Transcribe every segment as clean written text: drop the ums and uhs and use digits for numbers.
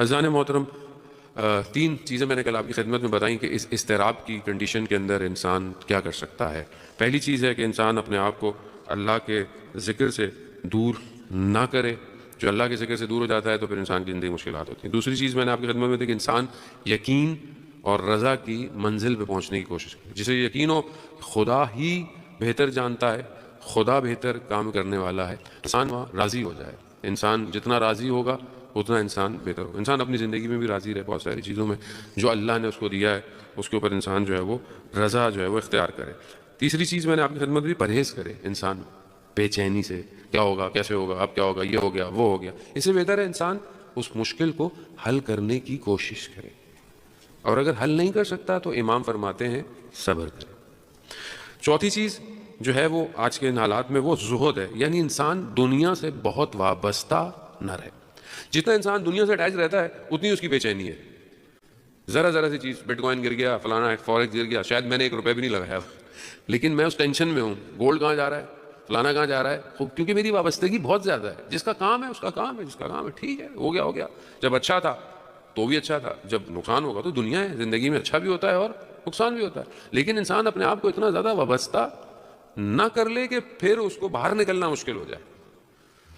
عزیزان محترم، تین چیزیں میں نے کل آپ کی خدمت میں بتائیں کہ اس اضطراب کی کنڈیشن کے اندر انسان کیا کر سکتا ہے۔ پہلی چیز ہے کہ انسان اپنے آپ کو اللہ کے ذکر سے دور نہ کرے۔ جو اللہ کے ذکر سے دور ہو جاتا ہے تو پھر انسان کی زندگی مشکلات ہوتی ہیں۔ دوسری چیز میں نے آپ کی خدمت میں دی کہ انسان یقین اور رضا کی منزل پہ پہنچنے کی کوشش کرے، جسے یقین ہو خدا ہی بہتر جانتا ہے، خدا بہتر کام کرنے والا ہے، انسان وہاں راضی ہو جائے۔ انسان جتنا راضی ہوگا اتنا انسان بہتر ہوگا۔ انسان اپنی زندگی میں بھی راضی رہے، بہت ساری چیزوں میں جو اللہ نے اس کو دیا ہے اس کے اوپر انسان جو ہے وہ رضا جو ہے وہ اختیار کرے۔ تیسری چیز میں نے آپ کی خدمت میں پرہیز کرے، انسان بے چینی سے کیا ہوگا، کیسے ہوگا، اب کیا ہوگا، یہ ہو گیا، وہ ہو گیا۔ اس سے بہتر ہے انسان اس مشکل کو حل کرنے کی کوشش کرے، اور اگر حل نہیں کر سکتا تو امام فرماتے ہیں صبر کرے۔ چوتھی چیز جو ہے وہ آج کے ان حالات میں وہ زہد ہے، یعنی انسان دنیا سے بہت وابستہ نہ رہے۔ جتنا انسان دنیا سے اٹیچ رہتا ہے اتنی اس کی بے چینی ہے۔ ذرا سی چیز، بٹ کوائن گر گیا، فلانا فوریکس گر گیا، شاید میں نے 1 روپے بھی نہیں لگایا لیکن میں اس ٹینشن میں ہوں، گولڈ کہاں جا رہا ہے، فلانا کہاں جا رہا ہے، کیونکہ میری وابستگی بہت زیادہ ہے۔ جس کا کام ہے اس کا کام ہے، جس کا کام ہے ٹھیک ہے، ہو گیا۔ جب اچھا تھا تو بھی اچھا تھا، جب نقصان ہوگا تو دنیا ہے، زندگی میں اچھا بھی ہوتا ہے اور نقصان بھی ہوتا ہے، لیکن انسان اپنے آپ کو اتنا زیادہ وابستہ نہ کر لے کہ پھر اس کو باہر نکلنا مشکل ہو جائے۔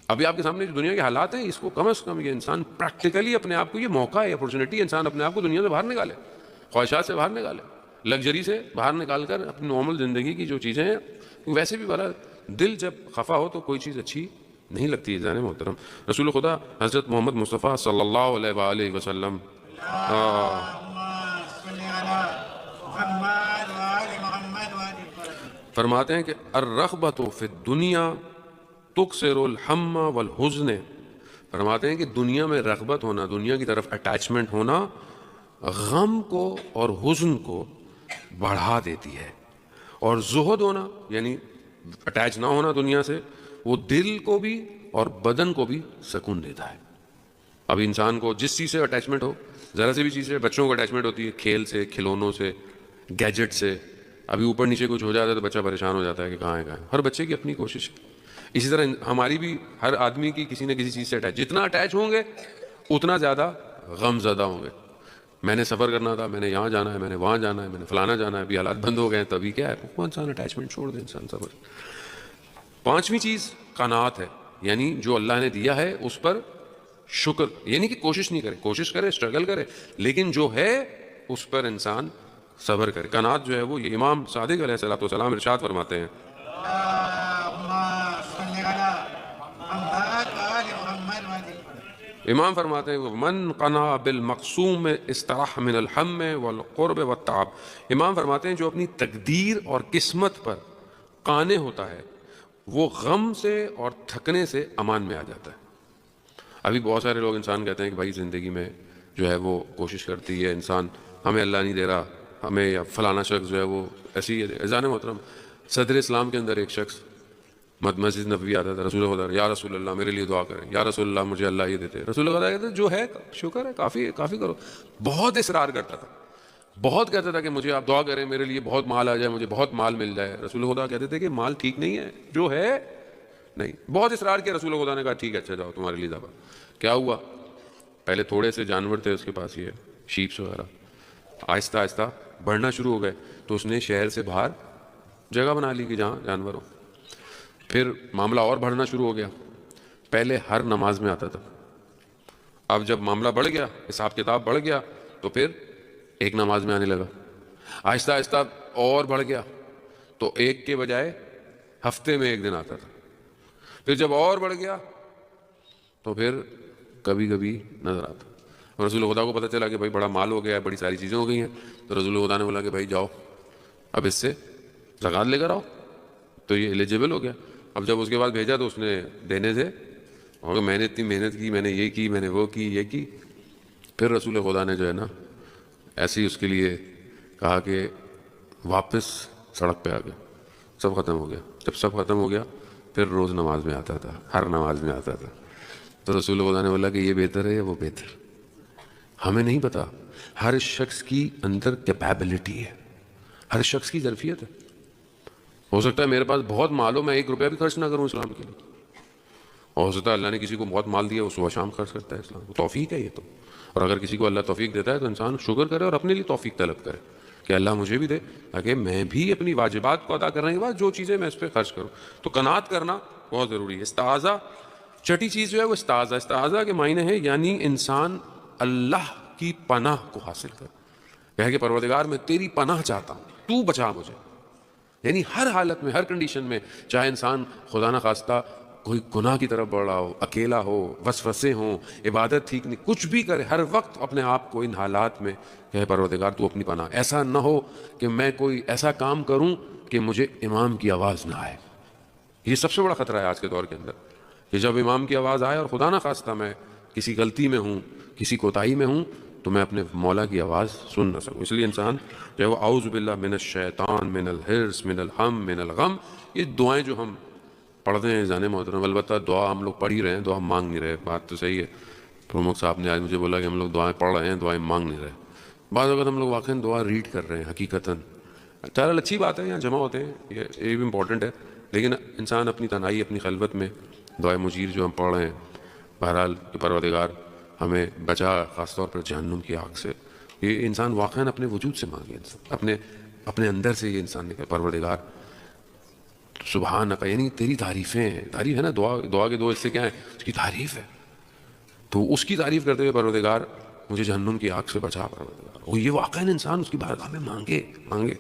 ابھی آپ کے سامنے جو دنیا کے حالات ہیں، اس کو کم از کم یہ انسان پریکٹیکلی اپنے آپ کو، یہ موقع ہے، اپورچونٹی، انسان اپنے آپ کو دنیا سے باہر نکالے، خواہشات سے باہر نکالے، لگژری سے باہر نکال کر اپنی نارمل زندگی کی جو چیزیں ہیں۔ ویسے بھی بڑا دل جب خفا ہو تو کوئی چیز اچھی نہیں لگتی۔ جانے محترم، رسول خدا حضرت محمد مصطفیٰ صلی اللہ علیہ وآلہ وسلم فرماتے ہیں کہ الرغبۃ فی الدنیا تکسر الہم والحزن۔ فرماتے ہیں کہ دنیا میں رغبت ہونا، دنیا کی طرف اٹیچمنٹ ہونا، غم کو اور حزن کو بڑھا دیتی ہے، اور زہد ہونا یعنی اٹیچ نہ ہونا دنیا سے، وہ دل کو بھی اور بدن کو بھی سکون دیتا ہے۔ ابھی انسان کو جس چیز سے اٹیچمنٹ ہو، ذرا سی بھی چیز سے، بچوں کو اٹیچمنٹ ہوتی ہے کھیل سے، کھلونوں سے، گیجٹ سے۔ ابھی اوپر نیچے کچھ ہو جاتا ہے تو بچہ پریشان ہو جاتا ہے کہ کہاں ہے۔ ہر بچے کی اپنی کوشش ہے۔ اسی طرح ہماری بھی، ہر آدمی کی کسی نہ کسی چیز سے اٹیچ، جتنا اٹیچ ہوں گے اتنا زیادہ غم زدہ ہوں گے۔ میں نے سفر کرنا تھا، میں نے یہاں جانا ہے، میں نے وہاں جانا ہے، میں نے فلانا جانا ہے، ابھی حالات بند ہو گئے ہیں، تبھی کیا ہے، وہ انسان اٹیچمنٹ چھوڑ دے، انسان صبر۔ پانچویں چیز قناعت ہے، یعنی جو اللہ نے دیا ہے اس پر شکر، یعنی کہ کوشش نہیں کرے، کوشش کرے، اسٹرگل کرے، لیکن جو ہے اس پر انسان صبر کرے۔ قناعت جو ہے وہ امام صادق علیہ السلام ارشاد فرماتے ہیں، امام فرماتے ہیں من قنع بالمقسوم استراح من الہم والقرب والتعب۔ امام فرماتے ہیں جو اپنی تقدیر اور قسمت پر قانع ہوتا ہے وہ غم سے اور تھکنے سے امان میں آ جاتا ہے۔ ابھی بہت سارے لوگ انسان کہتے ہیں کہ بھائی زندگی میں جو ہے وہ کوشش کرتی ہے انسان، ہمیں اللہ نہیں دے رہا، ہمیں، یا فلانا شخص جو ہے وہ ایسی ہے۔ عزیزان محترم، صدر اسلام کے اندر ایک شخص مسجد نبوی آتا تھا، رسول خدا، یا رسول اللہ میرے لیے دعا کریں، یا رسول اللہ مجھے اللہ یہ دیتے۔ رسول خدا کہتے جو ہے شکر ہے، کافی کرو۔ بہت اصرار کرتا تھا، بہت کہتا تھا کہ مجھے آپ دعا کریں، میرے لیے بہت مال آ جائے، مجھے بہت مال مل جائے۔ رسول خدا کہتے تھے کہ مال ٹھیک نہیں ہے، جو ہے نہیں۔ بہت اصرار کیا، رسول خدا نے کہا ٹھیک ہے، اچھا جاؤ تمہارے لیے دعا۔ کیا ہوا، پہلے تھوڑے سے جانور تھے اس کے پاس، یہ شیپس وغیرہ، آہستہ آہستہ بڑھنا شروع ہو گئے، تو اس نے شہر سے باہر جگہ بنا لی کہ جہاں جانور ہو۔ پھر معاملہ اور بڑھنا شروع ہو گیا، پہلے ہر نماز میں آتا تھا، اب جب معاملہ بڑھ گیا، حساب کتاب بڑھ گیا، تو پھر ایک نماز میں آنے لگا، آہستہ آہستہ اور بڑھ گیا، تو ایک کے بجائے ہفتے میں 1 دن آتا تھا۔ پھر جب اور بڑھ گیا تو پھر کبھی کبھی نظر آتا۔ اور رسول خدا کو پتہ چلا کہ بھائی بڑا مال ہو گیا ہے، بڑی ساری چیزیں ہو گئی ہیں، تو رسول خدا نے بولا کہ بھائی جاؤ اب اس سے زکوٰۃ لے کر آؤ، تو یہ ایلیجیبل ہو گیا۔ اب جب اس کے بعد بھیجا تو اس نے دینے سے، اور میں نے اتنی محنت کی، میں نے یہ کی، میں نے وہ کی، یہ کی۔ پھر رسول خدا نے جو ہے نا ایسے ہی اس کے لیے کہا کہ واپس سڑک پہ آ گیا، سب ختم ہو گیا۔ جب سب ختم ہو گیا پھر روز نماز میں آتا تھا، ہر نماز میں آتا تھا۔ تو رسول خدا نے بولا کہ یہ بہتر ہے یا وہ بہتر، ہمیں نہیں پتا۔ ہر شخص کی اندر کیپیبلٹی ہے، ہر شخص کی ظرفیت ہے۔ ہو سکتا ہے میرے پاس بہت مال ہو، میں 1 روپیہ بھی خرچ نہ کروں اسلام کے لیے، اور ہو سکتا ہے اللہ نے کسی کو بہت مال دیا وہ صبح شام خرچ کرتا ہے اسلام کو، توفیق ہے یہ تو. اور اگر کسی کو اللہ توفیق دیتا ہے تو انسان شکر کرے اور اپنے لیے توفیق طلب کرے کہ اللہ مجھے بھی دے تاکہ میں بھی اپنی واجبات کو ادا کرنے کے بعد جو چیزیں میں اس پہ خرچ کروں. تو قناعت کرنا بہت ضروری ہے. استعاذہ چھٹی چیز جو ہے وہ استعاذہ کے معنی ہے یعنی انسان اللہ کی پناہ کو حاصل کر، کہے کہ پروردگار میں تیری پناہ چاہتا ہوں، تو بچا مجھے. یعنی ہر حالت میں، ہر کنڈیشن میں، چاہے انسان خدا نہ خواستہ کوئی گناہ کی طرف بڑھ رہا ہو، اکیلا ہو، وسوسے ہوں، عبادت ٹھیک نہیں، کچھ بھی کرے، ہر وقت اپنے آپ کو ان حالات میں کہ پروردگار تو اپنی پناہ. ایسا نہ ہو کہ میں کوئی ایسا کام کروں کہ مجھے امام کی آواز نہ آئے. یہ سب سے بڑا خطرہ ہے آج کے دور کے اندر کہ جب امام کی آواز آئے اور خدا نہ خواستہ میں کسی غلطی میں ہوں، کسی کوتاہی میں ہوں، تو میں اپنے مولا کی آواز سن نہ سکوں. اس لیے انسان جو ہے وہ اعوذ باللہ من الشیطان من الحرص من الہم من الغم، یہ دعائیں جو ہم پڑھتے ہیں جانے محترم، البتہ دعا ہم لوگ پڑھ ہی رہے ہیں، دعا مانگ نہیں رہے. بات تو صحیح ہے. پرمکھ صاحب نے آج مجھے بولا کہ ہم لوگ دعائیں پڑھ رہے ہیں، دعائیں مانگ نہیں رہے. بعض اوقات ہم لوگ واقعی دعا ریڈ کر رہے ہیں حقیقتاً. چارل اچھی بات ہے، یہاں جمع ہوتے ہیں، یہ بھی امپورٹنٹ ہے، لیکن انسان اپنی تنہائی، اپنی خلوت میں دعائے مجیر جو ہم پڑھ رہے ہیں، بہرحال پروردگار ہمیں بچا خاص طور پر جہنم کی آگ سے. یہ انسان واقعاً اپنے وجود سے مانگے، اپنے اندر سے یہ انسان نکلے. پروردگار سبحانک، یعنی تیری تعریفیں ہیں. تعریف ہے نا، دعا کے دو حصے کیا ہیں؟ اس کی تعریف ہے. تو اس کی تعریف کرتے ہوئے پروردگار مجھے جہنم کی آگ سے بچا پروردگار. اور یہ واقعاً انسان اس کی بارگاہ میں مانگے.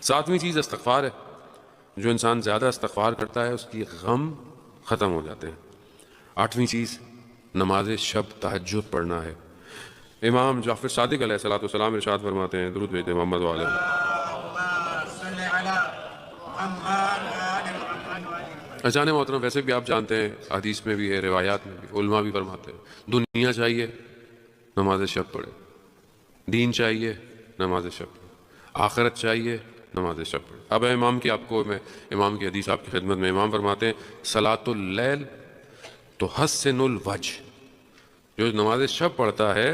ساتویں چیز استغفار ہے. جو انسان زیادہ استغفار کرتا ہے اس کی غم ختم ہو جاتے ہیں. آٹھویں چیز نماز شب تہجد پڑھنا ہے. امام جعفر صادق علیہ السلام ارشاد فرماتے ہیں، درود بھیجتے ہیں محمد وعلیہ. جانے محترم، ویسے بھی آپ جانتے ہیں حدیث میں بھی ہے، روایات میں بھی، علماء بھی فرماتے ہیں دنیا چاہیے نماز شب پڑھے، دین چاہیے نماز شب پڑھے، آخرت چاہیے نماز شب پڑھے. اب امام کی امام کی حدیث آپ کی خدمت میں. امام فرماتے ہیں صلاۃ اللیل تحسن الوجہ، جو نماز شب پڑھتا ہے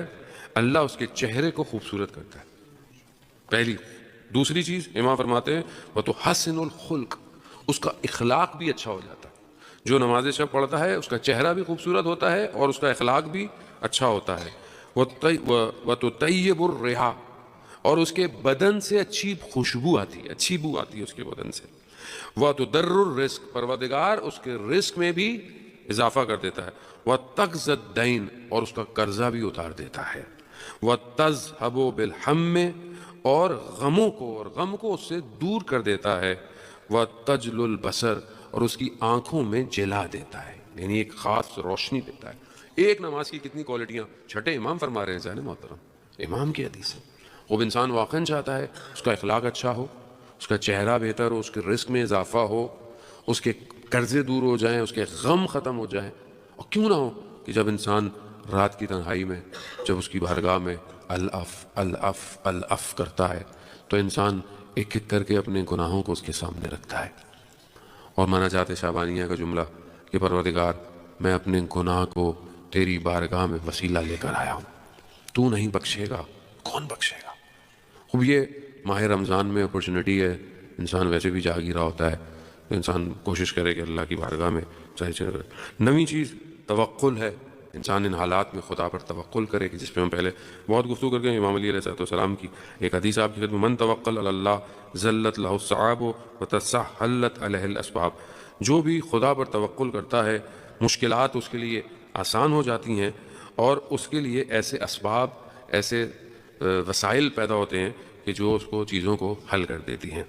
اللہ اس کے چہرے کو خوبصورت کرتا ہے. پہلی. دوسری چیز امام فرماتے ہیں وتحسن الخلق، اس کا اخلاق بھی اچھا ہو جاتا ہے. جو نماز شب پڑھتا ہے اس کا چہرہ بھی خوبصورت ہوتا ہے اور اس کا اخلاق بھی اچھا ہوتا ہے. وتطیب الرحا، اور اس کے بدن سے اچھی خوشبو آتی ہے، اچھی بو آتی ہے اس کے بدن سے. وتدر الرزق، پروردگار اس کے رزق میں بھی اضافہ کر دیتا ہے. وتقضی الدین، اور اس کا قرضہ بھی اتار دیتا ہے. وتذهب بالهم، اور غم کو اس سے دور کر دیتا ہے. وتجل البصر، اور اس کی آنکھوں میں جلا دیتا ہے، یعنی ایک خاص روشنی دیتا ہے. ایک نماز کی کتنی کوالٹیاں چھٹے امام فرما رہے ہیں جانے محترم. امام کی حدیث ہے. وہ انسان واقعاً چاہتا ہے اس کا اخلاق اچھا ہو، اس کا چہرہ بہتر ہو، اس کے رزق میں اضافہ ہو، اس کے قرضے دور ہو جائیں، اس کے غم ختم ہو جائیں. اور کیوں نہ ہو کہ جب انسان رات کی تنہائی میں جب اس کی بارگاہ میں الاف الاف الاف کرتا ہے تو انسان ایک ایک کر کے اپنے گناہوں کو اس کے سامنے رکھتا ہے اور مناجات شعبانیہ کا جملہ کہ پروردگار میں اپنے گناہ کو تیری بارگاہ میں وسیلہ لے کر آیا ہوں، تو نہیں بخشے گا کون بخشے گا. خوب یہ ماہ رمضان میں اپورچونٹی ہے، انسان ویسے بھی جاگ ہی رہا ہوتا ہے تو انسان کوشش کرے کہ اللہ کی بارگاہ میں چاہے چلے. نویں چیز توکل ہے. انسان ان حالات میں خدا پر توکل کرے کہ جس پہ ہم پہلے بہت گفتگو کر کے امام علیہ علیہ السلام کی ایک حدیث آپ کی خدمت، من توکل علی اللہ ذلت لہ الصعاب وتسہلت علیہ الاسباب. جو بھی خدا پر توکل کرتا ہے مشکلات اس کے لیے آسان ہو جاتی ہیں اور اس کے لیے ایسے اسباب، ایسے وسائل پیدا ہوتے ہیں کہ جو اس کو چیزوں کو حل کر دیتی ہیں.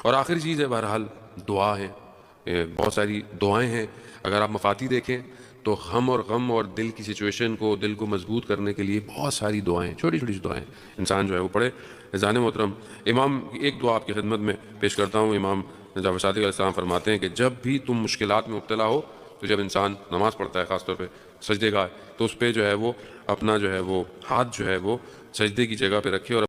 اور آخری چیز ہے بہرحال دعا ہے. بہت ساری دعائیں ہیں. اگر آپ مفاتی دیکھیں تو ہم اور غم اور دل کی سچویشن کو، دل کو مضبوط کرنے کے لیے بہت ساری دعائیں، چھوٹی چھوٹی دعائیں انسان جو ہے وہ پڑھے. جان محترم، امام ایک دعا آپ کی خدمت میں پیش کرتا ہوں. امام جعفر صادق علیہ السلام فرماتے ہیں کہ جب بھی تم مشکلات میں مبتلا ہو تو جب انسان نماز پڑھتا ہے خاص طور پہ سجدے گاہ، تو اس پہ جو ہے وہ اپنا جو ہے وہ ہاتھ جو ہے وہ سجدے کی جگہ پہ رکھے اور